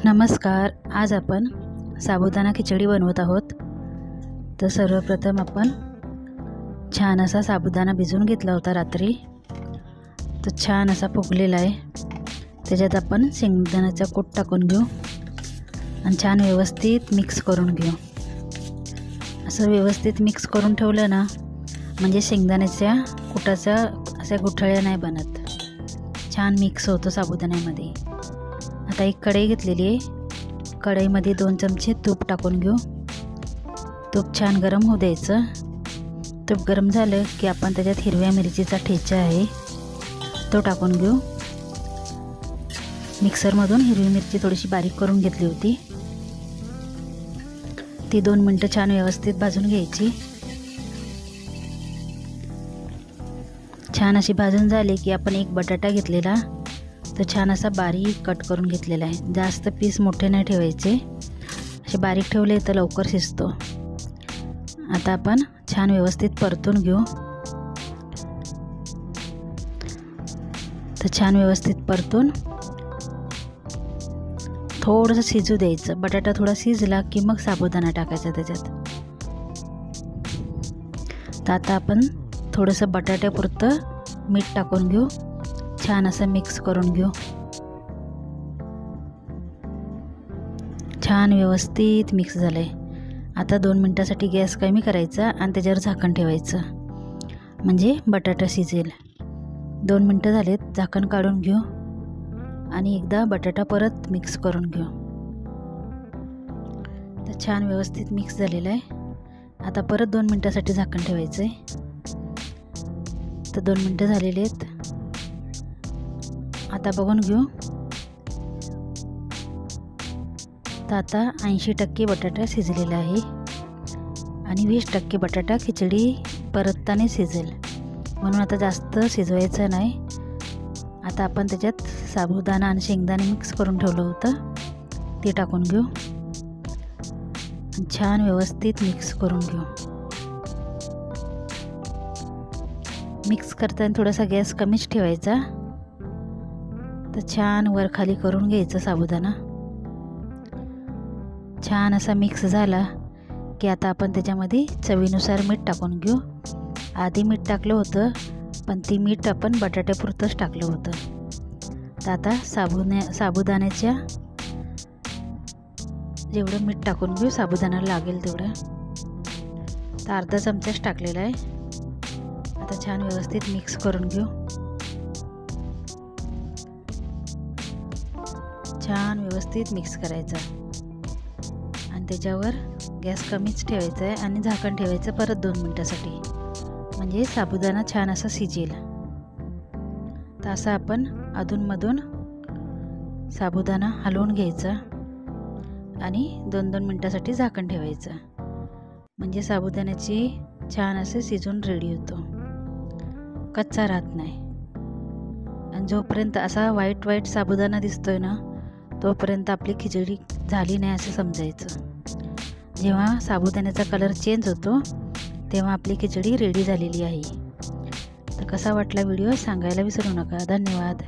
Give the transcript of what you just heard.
नमस्कार. आज आपण साबुदाणा खिचडी बनवत आहोत. तर सर्वप्रथम आपण छान असा साबुदाणा भिजवून घेतला होता रात्री. तो छान असा फुगलेला आहे. त्याच्यात आपण शेंगदाण्याचा कूट टाकून घेऊ आणि छान व्यवस्थित मिक्स करून घेऊ. असं व्यवस्थित मिक्स करून ठेवलं ना, म्हणजे शेंगदाण्याच्या कुटाचा अशा गुठळ्या नाही बनत. छान मिक्स होतो साबुदाण्यामध्ये. आता एक कढई घेतलेली आहे. कढईमध्ये 2 चमचे तूप टाकून घेऊ. तूप छान गरम होऊ द्यायचं. तूप गरम झालं की आपण त्याच्यात हिरव्या मिरचीचा ठेचा आहे तो टाकून घेऊ. मिक्सरमधून हिरवी मिरची थोडीशी बारीक करून घेतली होती. ती 2 मिनटं छान व्यवस्थित भाजून घ्यायची. छान अशी भाजून झाली की आपण एक बटाटा घेतलेला, तो छान असा बारीक कट करून घेतलेला आहे. जास्त पीस मोठे नाही ठेवायचे, असे बारीक ठेवले तर लवकर शिजतो. आता आपण छान व्यवस्थित परतून घेऊ. तर छान व्यवस्थित परतून थोडंसं शिजू द्यायचं. बटाटा थोडा शिजला की मग साबुदाणा टाकायचा त्याच्यात. तर आता आपण थोडंसं बटाट्यापुरतं मीठ टाकून घेऊ. छान असं मिक्स करून घेऊ. छान व्यवस्थित मिक्स झालंय. आता 2 मिनटासाठी गॅस कमी करायचा आणि त्याच्यावर झाकण ठेवायचं, म्हणजे बटाटा शिजेल. 2 मिनटं झालेत. झाकण काढून घेऊ आणि एकदा बटाटा परत मिक्स करून घेऊ. तर छान व्यवस्थित मिक्स झालेलं आहे. आता परत 2 मिनटासाठी झाकण ठेवायचं आहे. तर 2 मिनटं झालेली आहेत. आता बघून घेऊ. तर आता 80% बटाटा शिजलेला आहे आणि 20% बटाटा खिचडी परतताने शिजेल, म्हणून आता जास्त शिजवायचं नाही. आता आपण त्याच्यात साबुदाणा आणि शेंगदाणे मिक्स करून ठेवलं होतं ते टाकून घेऊ आणि छान व्यवस्थित मिक्स करून घेऊ. मिक्स करताना थोडासा गॅस कमीच ठेवायचा. तर छान वर खाली करून घ्यायचं साबुदाणा. छान असा मिक्स झाला की आता आपण त्याच्यामध्ये चवीनुसार मीठ टाकून घेऊ. आधी मीठ टाकलं होतं, पण ती मीठ आपण बटाट्यापुरतंच टाकलं होतं. तर आता साबुदाण्याच्या जेवढं मीठ टाकून घेऊ, साबुदाण्याला लागेल तेवढं. तर अर्धा चमचाच टाकलेला आहे. आता छान व्यवस्थित मिक्स करून घेऊ. छान व्यवस्थित मिक्स करायचा आणि त्याच्यावर गॅस कमीच ठेवायचा आहे आणि झाकण ठेवायचं परत 2 मिनटासाठी, म्हणजे साबुदाणा छान असा शिजेल. तर असं आपण अधूनमधून साबुदाणा हलवून घ्यायचा आणि 2-2 मिनटासाठी झाकण ठेवायचं, म्हणजे साबुदाण्याची छान असं शिजून रेडी होतो, कच्चा राहत नाही. आणि जोपर्यंत असा व्हाईट साबुदाणा दिसतोय ना, तोपर्यंत आपली खिचडी झाली नाही असं समजायचं. जेव्हा साबुदाण्याचा कलर चेंज होतो तेव्हा आपली खिचडी रेडी झालेली आहे. तर कसा वाटला व्हिडिओ सांगायला विसरू नका. धन्यवाद.